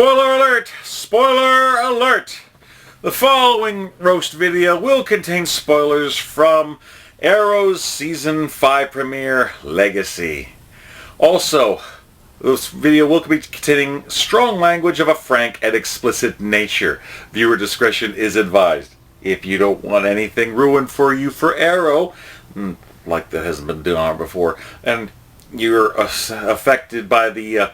Spoiler alert! Spoiler alert! The following roast video will contain spoilers from Arrow's Season 5 premiere, Legacy. Also, this video will be containing strong language of a frank and explicit nature. Viewer discretion is advised. If you don't want anything ruined for you for Arrow, like that hasn't been done before, and you're affected by the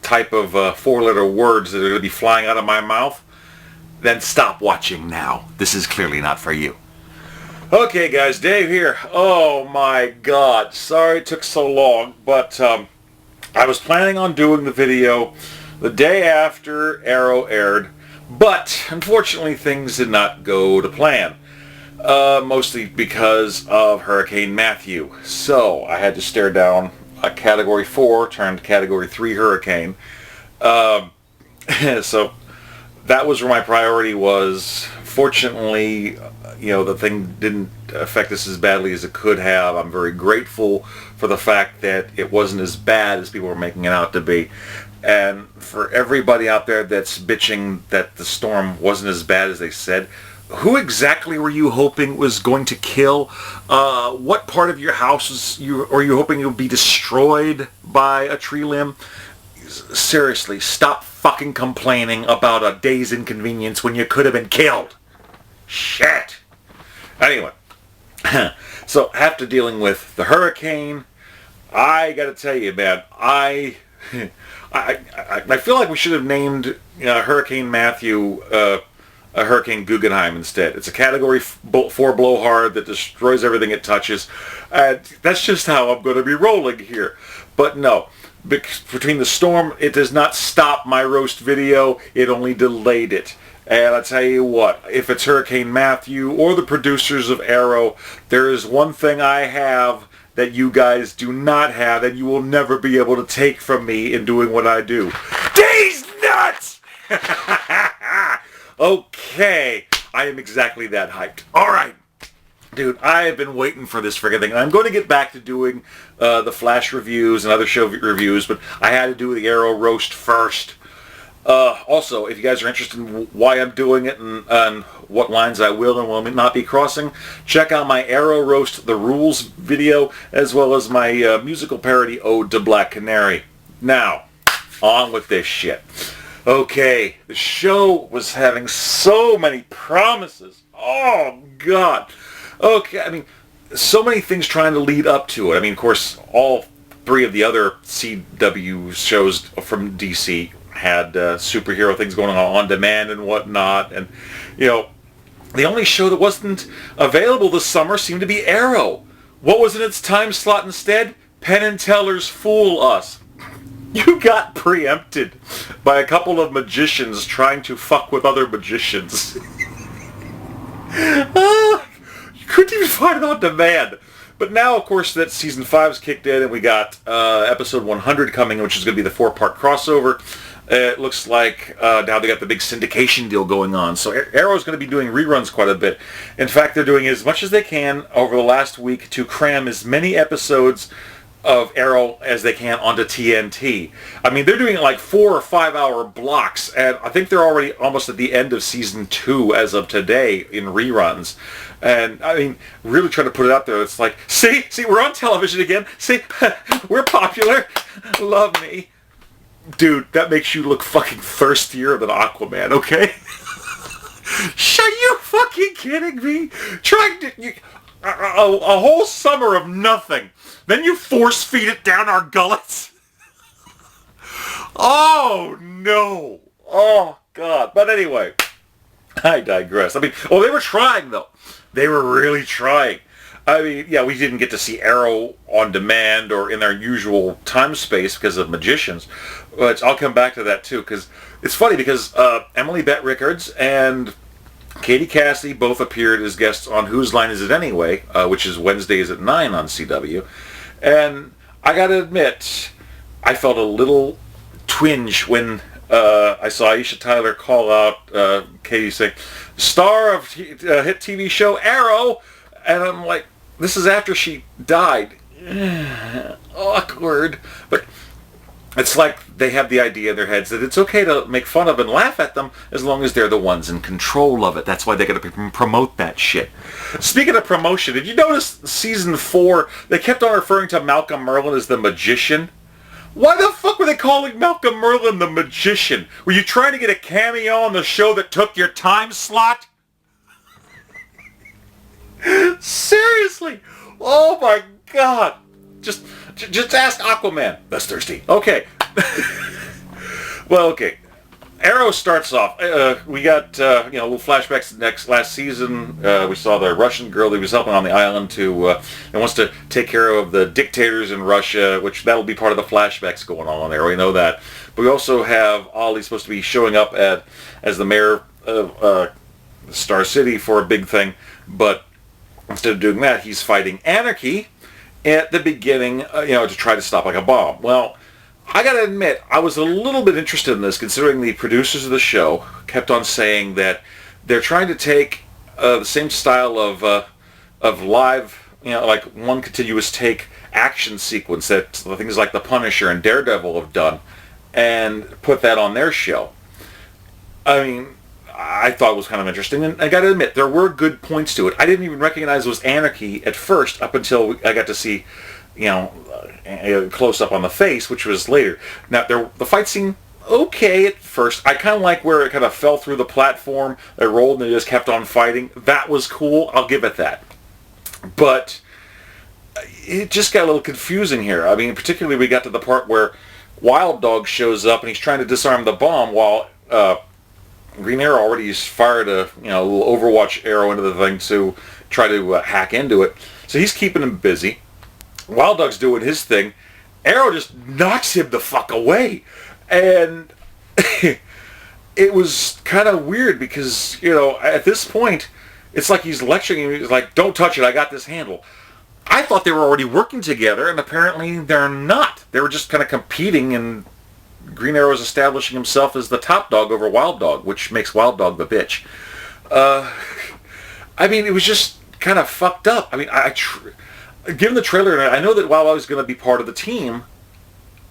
type of four-letter words that are going to be flying out of my mouth, then stop watching now. This is clearly not for you. Okay guys, Dave here. Oh my god, sorry it took so long, but I was planning on doing the video the day after Arrow aired, but unfortunately things did not go to plan. Mostly because of Hurricane Matthew. So I had to stare down a Category 4 turned Category 3 hurricane. So that was where my priority was. Fortunately, the thing didn't affect us as badly as it could have. I'm very grateful for the fact that it wasn't as bad as people were making it out to be. And for everybody out there that's bitching that the storm wasn't as bad as they said, who exactly were you hoping was going to kill? What part of your house are you hoping you'll be destroyed by a tree limb? Seriously, stop fucking complaining about a day's inconvenience when you could have been killed. Shit. Anyway, so after dealing with the hurricane, I gotta tell you, man, I feel like we should have named Hurricane Matthew a Hurricane Guggenheim instead. It's a Category 4 blowhard that destroys everything it touches. That's just how I'm going to be rolling here. But no, between the storm, it does not stop my roast video. It only delayed it. And I tell you what, if it's Hurricane Matthew or the producers of Arrow, there is one thing I have that you guys do not have and you will never be able to take from me in doing what I do. These nuts! Okay, I am exactly that hyped. Alright, dude, I have been waiting for this friggin' thing. I'm going to get back to doing the Flash reviews and other show reviews, but I had to do the Arrow roast first. Also, if you guys are interested in why I'm doing it and what lines I will and will not be crossing, check out my Arrow Roast The Rules video, as well as my musical parody Ode to Black Canary. Now, on with this shit. Okay, the show was having so many promises. Oh, God. Okay, I mean, so many things trying to lead up to it. I mean, of course, all three of the other CW shows from DC had superhero things going on demand and whatnot. And, the only show that wasn't available this summer seemed to be Arrow. What was in its time slot instead? Penn and Teller's Fool Us. You got preempted by a couple of magicians trying to fuck with other magicians. You couldn't even find it on demand. But now, of course, that Season 5's kicked in, and we got Episode 100 coming, which is going to be the 4-part crossover. It looks like now they got the big syndication deal going on. So Arrow's going to be doing reruns quite a bit. In fact, they're doing as much as they can over the last week to cram as many episodes of Arrow as they can onto TNT. I mean, they're doing it like 4 or 5 hour blocks, and I think they're already almost at the end of Season 2 as of today in reruns. And, I mean, really trying to put it out there. It's like, see, we're on television again. See, we're popular. Love me. Dude, that makes you look fucking thirstier than Aquaman, okay? Are you fucking kidding me? Trying to... A whole summer of nothing. Then you force feed it down our gullets? Oh, no. Oh, God. But anyway, I digress. I mean, they were trying, though. They were really trying. I mean, yeah, we didn't get to see Arrow on demand or in their usual time space because of magicians. But I'll come back to that, too, because it's funny because Emily Bett Rickards and Katie Cassidy both appeared as guests on Whose Line Is It Anyway, which is Wednesdays at 9 on CW. And I gotta admit, I felt a little twinge when I saw Aisha Tyler call out Katie saying, star of hit TV show Arrow, and I'm like, this is after she died. Awkward. But It's like they have the idea in their heads that it's okay to make fun of and laugh at them as long as they're the ones in control of it. That's why they got to promote that shit. Speaking of promotion, did you notice season 4, they kept on referring to Malcolm Merlyn as the magician? Why the fuck were they calling Malcolm Merlyn the magician? Were you trying to get a cameo on the show that took your time slot? Seriously? Oh my God. Just ask Aquaman. That's thirsty. Okay. Well, okay. Arrow starts off. We got little flashbacks last season. We saw the Russian girl who was helping on the island and wants to take care of the dictators in Russia, which that'll be part of the flashbacks going on there. We know that. But we also have Ollie supposed to be showing up as the mayor of Star City for a big thing, but instead of doing that, he's fighting anarchy at the beginning, to try to stop like a bomb. Well, I gotta admit, I was a little bit interested in this, considering the producers of the show kept on saying that they're trying to take the same style of live, like one continuous take action sequence that things like The Punisher and Daredevil have done, and put that on their show. I mean, I thought it was kind of interesting, and I got to admit, there were good points to it. I didn't even recognize it was anarchy at first, up until I got to see, a close up on the face, which was later. Now, the fight scene, okay at first. I kind of like where it kind of fell through the platform, they rolled, and they just kept on fighting. That was cool. I'll give it that. But it just got a little confusing here. I mean, particularly we got to the part where Wild Dog shows up, and he's trying to disarm the bomb while Green Arrow already fired a little Overwatch arrow into the thing to try to hack into it. So he's keeping him busy. Wild Dog's doing his thing. Arrow just knocks him the fuck away. And it was kind of weird because, at this point, it's like he's lecturing him. He's like, don't touch it, I got this handle. I thought they were already working together, and apparently they're not. They were just kind of competing, and Green Arrow is establishing himself as the top dog over Wild Dog, which makes Wild Dog the bitch. I mean, it was just kind of fucked up. I mean, given the trailer, I know that Wild Dog is going to be part of the team,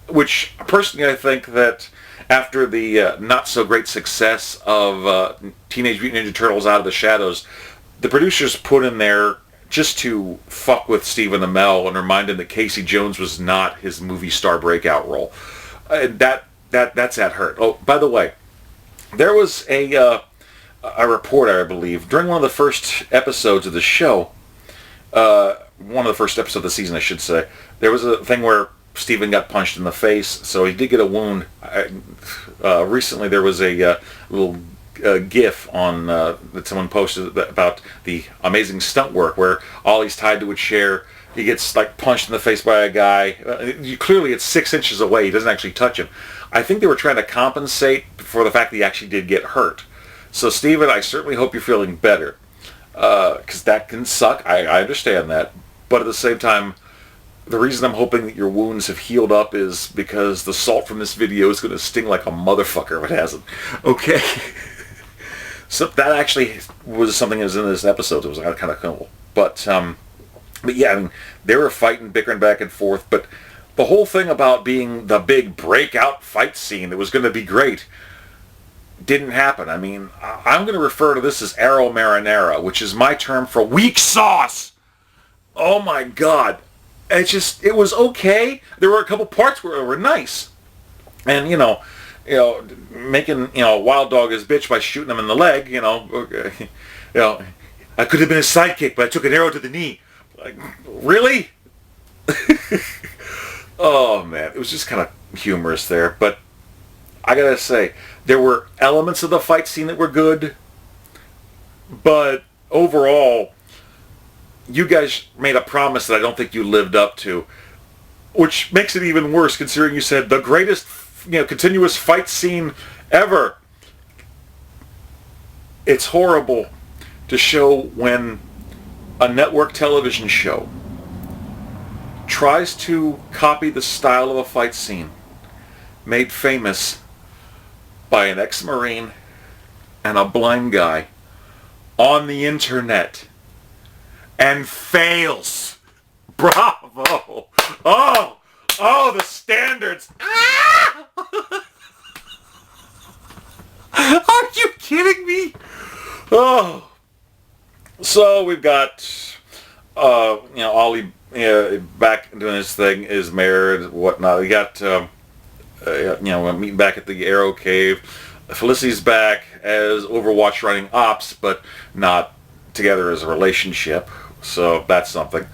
which personally I think that after the not-so-great success of Teenage Mutant Ninja Turtles Out of the Shadows, the producers put in there just to fuck with Stephen Amell and remind him that Casey Jones was not his movie star breakout role. That's at hurt. Oh, by the way, there was a report, I believe, during one of the first episodes of the show, one of the first episodes of the season, I should say, there was a thing where Steven got punched in the face, so he did get a wound. Recently, there was a little GIF on that someone posted about the amazing stunt work where Ollie's tied to a chair. He gets punched in the face by a guy. Clearly, it's 6 inches away. He doesn't actually touch him. I think they were trying to compensate for the fact that he actually did get hurt. So, Steven, I certainly hope you're feeling better, because that can suck. I understand that, but at the same time, the reason I'm hoping that your wounds have healed up is because the salt from this video is going to sting like a motherfucker if it hasn't. Okay. So that actually was something that was in this episode. It was kind of cool. But yeah, I mean, they were fighting, bickering back and forth. But the whole thing about being the big breakout fight scene that was going to be great didn't happen. I mean, I'm going to refer to this as Arrow Marinara, which is my term for weak sauce. Oh my God. It was okay. There were a couple parts where it were nice. And, making, Wild Dog his bitch by shooting him in the leg, I could have been a sidekick, but I took an arrow to the knee. Like, really? Oh, man. It was just kind of humorous there. But I gotta say, there were elements of the fight scene that were good. But overall, you guys made a promise that I don't think you lived up to, which makes it even worse considering you said the greatest, continuous fight scene ever. It's horrible to show when a network television show tries to copy the style of a fight scene made famous by an ex-Marine and a blind guy on the internet and fails. Bravo. Oh, the standards. Ah! Oh, so we've got, Ollie back doing his thing, is married, whatnot. We got, we're meeting back at the Arrow Cave. Felicity's back as Overwatch running ops, but not together as a relationship. So that's something.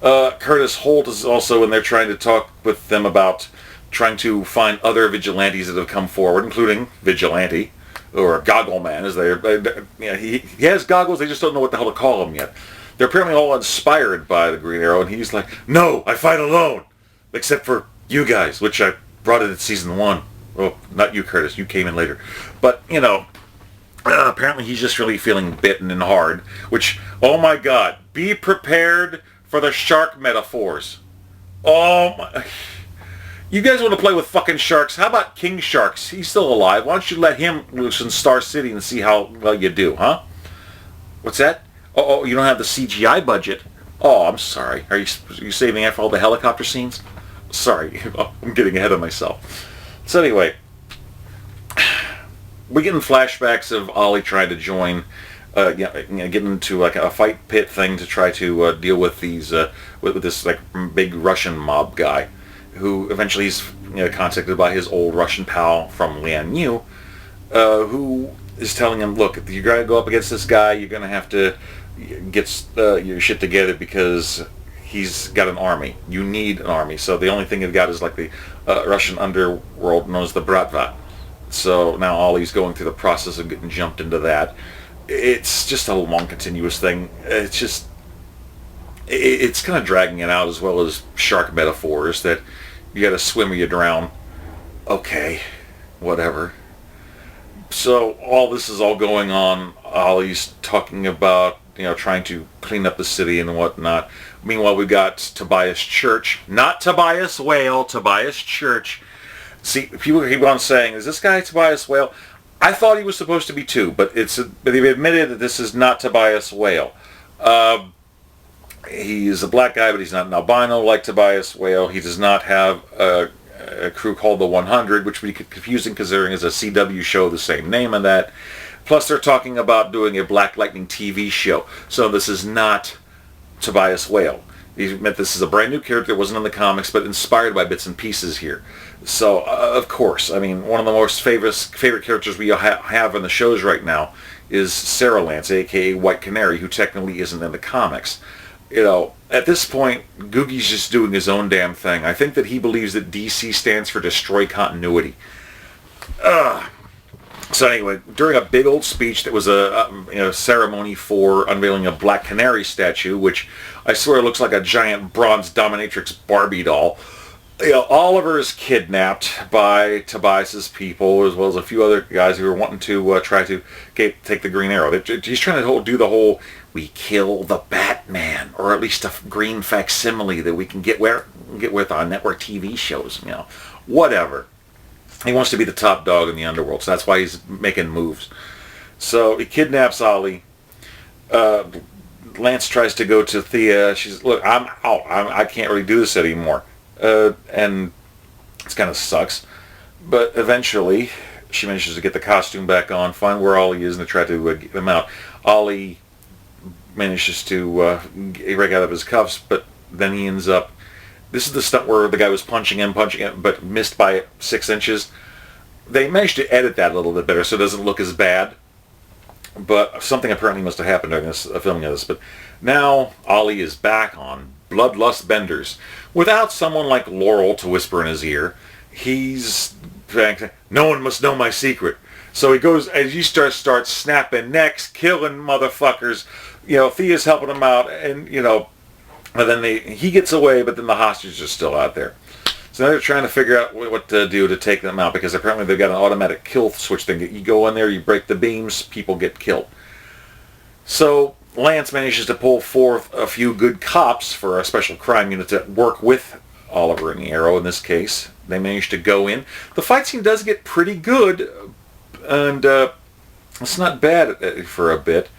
Curtis Holt is also in there trying to talk with them about trying to find other vigilantes that have come forward, including Vigilante, or Goggle Man, as he has goggles, they just don't know what the hell to call him yet. They're apparently all inspired by the Green Arrow, and he's like, no, I fight alone, except for you guys, which I brought in season 1. Oh, not you, Curtis, you came in later. But, apparently he's just really feeling bitten and hard, which, oh my god, be prepared for the shark metaphors. Oh my... You guys want to play with fucking sharks? How about King Sharks? He's still alive. Why don't you let him loose in Star City and see how well you do, huh? What's that? Oh, you don't have the CGI budget. Oh, I'm sorry. Are you saving that for all the helicopter scenes? Sorry, I'm getting ahead of myself. So anyway, we're getting flashbacks of Ollie trying to join, getting into like a fight pit thing to try to deal with these, with this like big Russian mob guy, who eventually is contacted by his old Russian pal from Lian Yu, who is telling him, look, if you're going to go up against this guy, you're going to have to get your shit together because he's got an army. You need an army. So the only thing you've got is like the Russian underworld known as the Bratva. So now Ollie's going through the process of getting jumped into that. It's just a long, continuous thing. It's kind of dragging it out, as well as shark metaphors that you got to swim or you drown. Okay, whatever. So all this is all going on. Ollie's talking about, trying to clean up the city and whatnot. Meanwhile, we got Tobias Church. Not Tobias Whale, Tobias Church. See, people keep on saying, is this guy Tobias Whale? I thought he was supposed to be too, but they've admitted that this is not Tobias Whale. He's a black guy, but he's not an albino like Tobias Whale. He does not have a crew called the 100, which would be confusing considering it's a CW show, the same name and that. Plus, they're talking about doing a Black Lightning TV show. So this is not Tobias Whale. He meant this is a brand new character that wasn't in the comics, but inspired by bits and pieces here. So, of course, I mean, one of the most favorite characters we have in the shows right now is Sarah Lance, a.k.a. White Canary, who technically isn't in the comics. At this point, Guggie's just doing his own damn thing. I think that he believes that DC stands for Destroy Continuity. So anyway, during a big old speech that was a ceremony for unveiling a Black Canary statue, which I swear looks like a giant bronze dominatrix Barbie doll, Oliver is kidnapped by Tobias's people, as well as a few other guys who are wanting to try to take the Green Arrow. He's trying to do the whole, we kill the Batman, or at least a green facsimile that we can get with on network TV shows, whatever. He wants to be the top dog in the underworld, so that's why he's making moves. So he kidnaps Ollie. Lance tries to go to Thea. She's, look, I'm out. I can't really do this anymore. And it kind of sucks. But eventually, she manages to get the costume back on, find where Ollie is, and to try to get him out. Ollie manages to break out of his cuffs, but then he ends up... This is the stunt where the guy was punching him, but missed by 6 inches. They managed to edit that a little bit better so it doesn't look as bad. But something apparently must have happened during this filming of this. But now Ollie is back on bloodlust benders. Without someone like Laurel to whisper in his ear, he's saying, no one must know my secret. So he goes, as you starts snapping necks, killing motherfuckers. Thea's helping him out, and, and then he gets away, but then the hostages are still out there. So now they're trying to figure out what to do to take them out, because apparently they've got an automatic kill switch thing. You go in there, you break the beams, people get killed. So Lance manages to pull forth a few good cops for a special crime unit to work with Oliver and the Arrow in this case. They manage to go in. The fight scene does get pretty good, and it's not bad for a bit.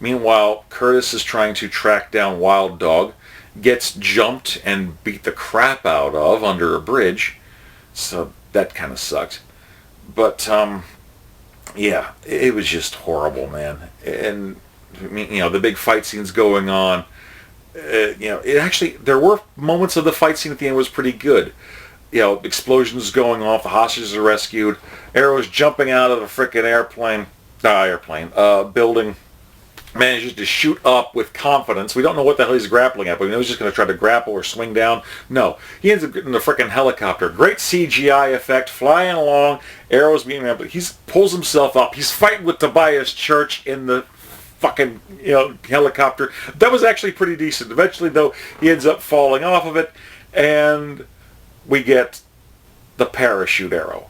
Meanwhile, Curtis is trying to track down Wild Dog, gets jumped and beat the crap out of under a bridge, so that kind of sucked. But yeah, it was just horrible, man. And I mean, the big fight scenes going on. It actually, there were moments of the fight scene at the end was pretty good. Explosions going off, the hostages are rescued, Arrow's jumping out of a frickin' building, manages to shoot up with confidence. We don't know what the hell he's grappling at, but we know he's just going to try to grapple or swing down. No, he ends up getting the frickin' helicopter. Great CGI effect, flying along, Arrow's being able, he pulls himself up, he's fighting with Tobias Church in the fucking helicopter. That was actually pretty decent. Eventually, though, he ends up falling off of it, and we get the parachute arrow.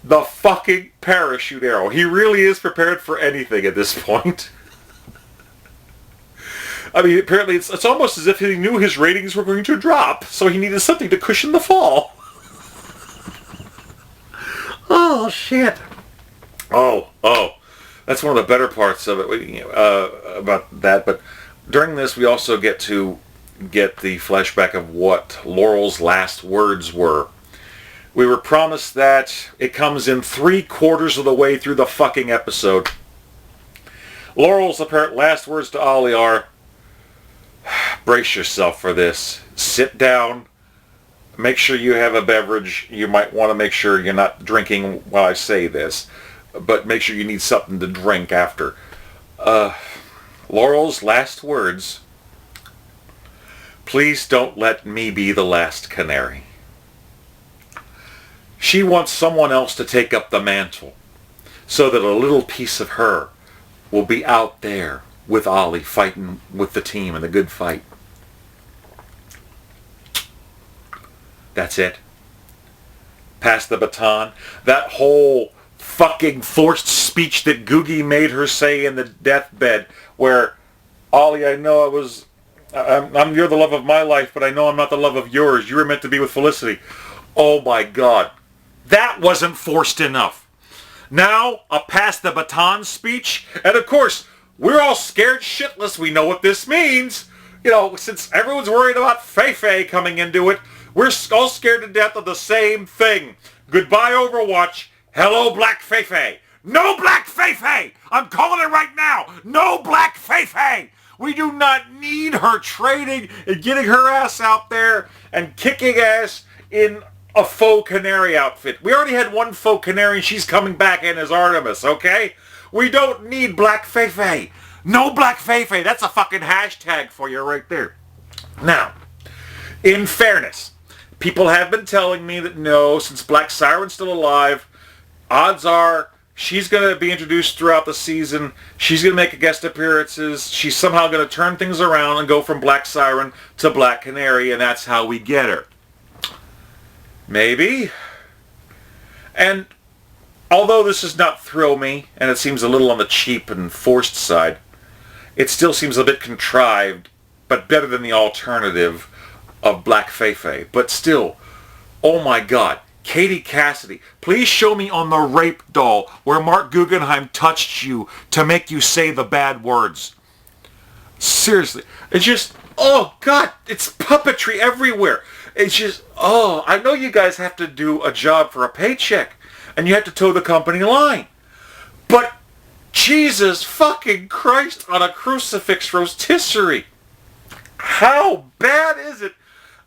The fucking parachute arrow. He really is prepared for anything at this point. I mean, apparently it's almost as if he knew his ratings were going to drop, so he needed something to cushion the fall. Oh, shit. Oh. That's one of the better parts of it, about that. But during this, we also get to get the flashback of what Laurel's last words were. We were promised that. It comes in 3/4 of the way through the fucking episode. Laurel's apparent last words to Ollie are, brace yourself for this. Sit down. Make sure you have a beverage. You might want to make sure you're not drinking while I say this, but make sure you need something to drink after. Laurel's last words, please don't let me be the last canary. She wants someone else to take up the mantle so that a little piece of her will be out there with Ollie fighting with the team in the good fight. That's it. Pass the baton. That whole fucking forced speech that Guggie made her say in the deathbed, where, Ollie, I know you're the love of my life, but I know I'm not the love of yours. You were meant to be with Felicity. Oh my God. That wasn't forced enough. Now, a pass the baton speech, and of course, we're all scared shitless. We know what this means. Since everyone's worried about Fei coming into it, we're all scared to death of the same thing. Goodbye, Overwatch. Hello, Black Fei. No Black Fei! I'm calling it right now. No Black Fei! We do not need her trading and getting her ass out there and kicking ass in a faux canary outfit. We already had one faux canary and she's coming back in as Artemis, okay? We don't need Black Fei. No Black Fei. That's a fucking hashtag for you right there. Now, in fairness, people have been telling me that no, since Black Siren's still alive, odds are she's going to be introduced throughout the season. She's going to make guest appearances. She's somehow going to turn things around and go from Black Siren to Black Canary, and that's how we get her. Maybe. And although this does not thrill me, and it seems a little on the cheap and forced side, it still seems a bit contrived, but better than the alternative of Black Fei. But still, oh my God, Katie Cassidy, please show me on the rape doll where Mark Guggenheim touched you to make you say the bad words. Seriously, it's just, oh God, it's puppetry everywhere. It's just, I know you guys have to do a job for a paycheck, and you have to toe the company line. But Jesus fucking Christ on a crucifix rotisserie. How bad is it?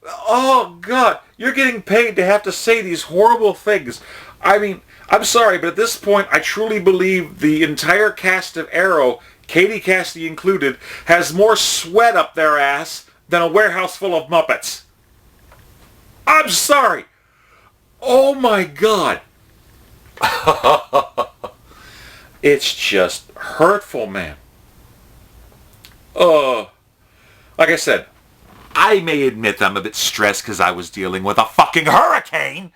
Oh God, you're getting paid to have to say these horrible things. I mean, I'm sorry, but at this point, I truly believe the entire cast of Arrow, Katie Cassidy included, has more sweat up their ass than a warehouse full of Muppets. I'm sorry. Oh my God. It's just hurtful, man. Like I said, I may admit I'm a bit stressed because I was dealing with a fucking hurricane.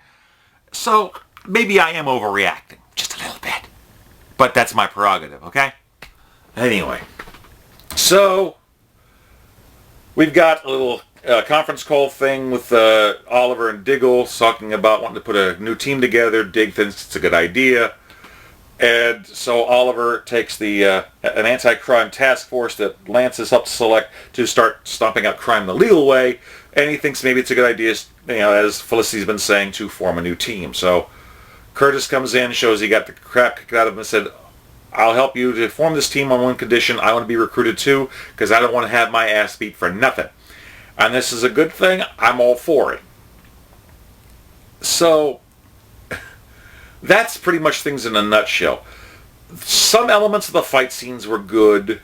So maybe I am overreacting. Just a little bit. But that's my prerogative, okay? Anyway. So, we've got a little conference call thing with Oliver and Diggle talking about wanting to put a new team together. Dig thinks it's a good idea. And so Oliver takes an anti-crime task force that Lance has helped select to start stomping out crime the legal way. And he thinks maybe it's a good idea, as Felicity's been saying, to form a new team. So Curtis comes in, shows he got the crap kicked out of him, and said, I'll help you to form this team on one condition. I want to be recruited too, because I don't want to have my ass beat for nothing. And this is a good thing. I'm all for it. So, that's pretty much things in a nutshell. Some elements of the fight scenes were good,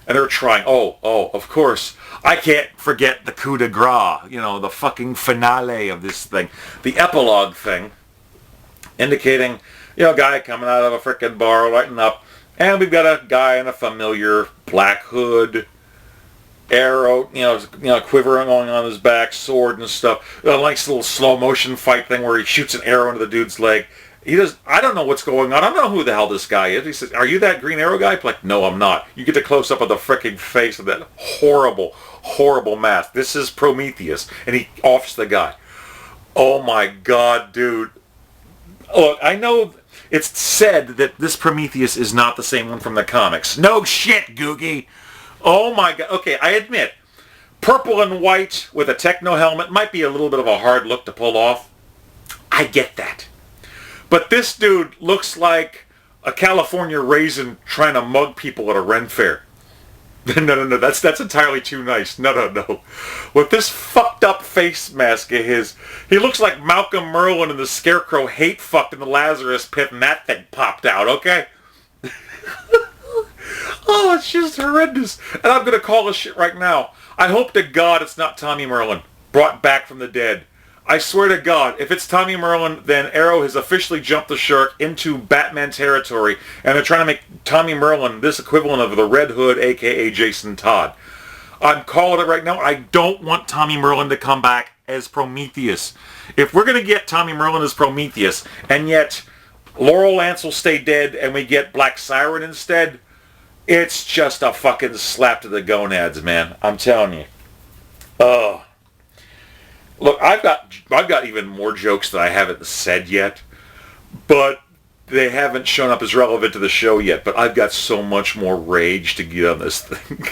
and they were trying. Oh, of course. I can't forget the coup de grace, the fucking finale of this thing. The epilogue thing, indicating, a guy coming out of a frickin' bar, lighting up, and we've got a guy in a familiar black hood, arrow, quivering on his back, sword and stuff. A nice little slow motion fight thing where he shoots an arrow into the dude's leg. I don't know what's going on. I don't know who the hell this guy is. He says, are you that Green Arrow guy? I'm like, no, I'm not. You get the close up of the frickin' face of that horrible, horrible mask. This is Prometheus. And he offs the guy. Oh my God, dude. Look, I know it's said that this Prometheus is not the same one from the comics. No shit, Guggie. Oh my God. Okay, I admit, purple and white with a techno helmet might be a little bit of a hard look to pull off. I get that. But this dude looks like a California raisin trying to mug people at a Ren fair. No, that's entirely too nice. No. With this fucked up face mask of his, he looks like Malcolm Merlin and the Scarecrow hate fucked in the Lazarus pit and that thing popped out, okay? Oh, it's just horrendous. And I'm going to call this shit right now. I hope to God it's not Tommy Merlin, brought back from the dead. I swear to God, if it's Tommy Merlin, then Arrow has officially jumped the shark into Batman territory, and they're trying to make Tommy Merlin this equivalent of the Red Hood, a.k.a. Jason Todd. I'm calling it right now. I don't want Tommy Merlin to come back as Prometheus. If we're going to get Tommy Merlin as Prometheus, and yet Laurel Lance will stay dead, and we get Black Siren instead, it's just a fucking slap to the gonads, man. I'm telling you. Oh. Look, I've got even more jokes that I haven't said yet, but they haven't shown up as relevant to the show yet. But I've got so much more rage to get on this thing.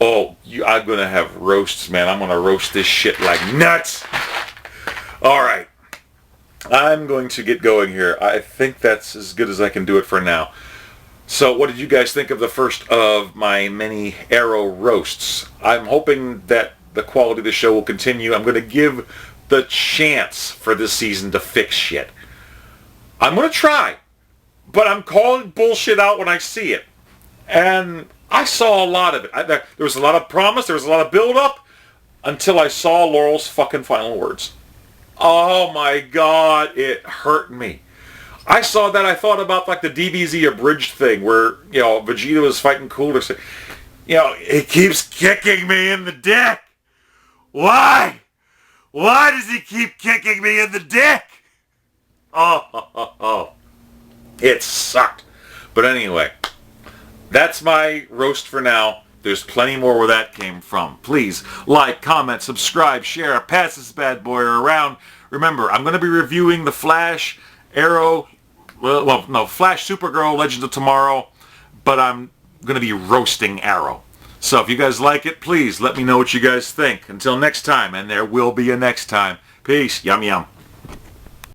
I'm going to have roasts, man. I'm going to roast this shit like nuts. All right. I'm going to get going here. I think that's as good as I can do it for now. So what did you guys think of the first of my many Arrow roasts? I'm hoping that the quality of the show will continue. I'm going to give the chance for this season to fix shit. I'm going to try, but I'm calling bullshit out when I see it. And I saw a lot of it. There was a lot of promise, there was a lot of build-up, until I saw Laurel's fucking final words. Oh my God, it hurt me. I saw that, I thought about like the DBZ abridged thing where, Vegeta was fighting Cooler. He keeps kicking me in the dick. Why? Why does he keep kicking me in the dick? Oh. It sucked. But anyway, that's my roast for now. There's plenty more where that came from. Please like, comment, subscribe, share, pass this bad boy around. Remember, I'm going to be reviewing the Flash, Arrow, Flash, Supergirl, Legends of Tomorrow, but I'm going to be roasting Arrow. So if you guys like it, please let me know what you guys think. Until next time, and there will be a next time. Peace. Yum, yum.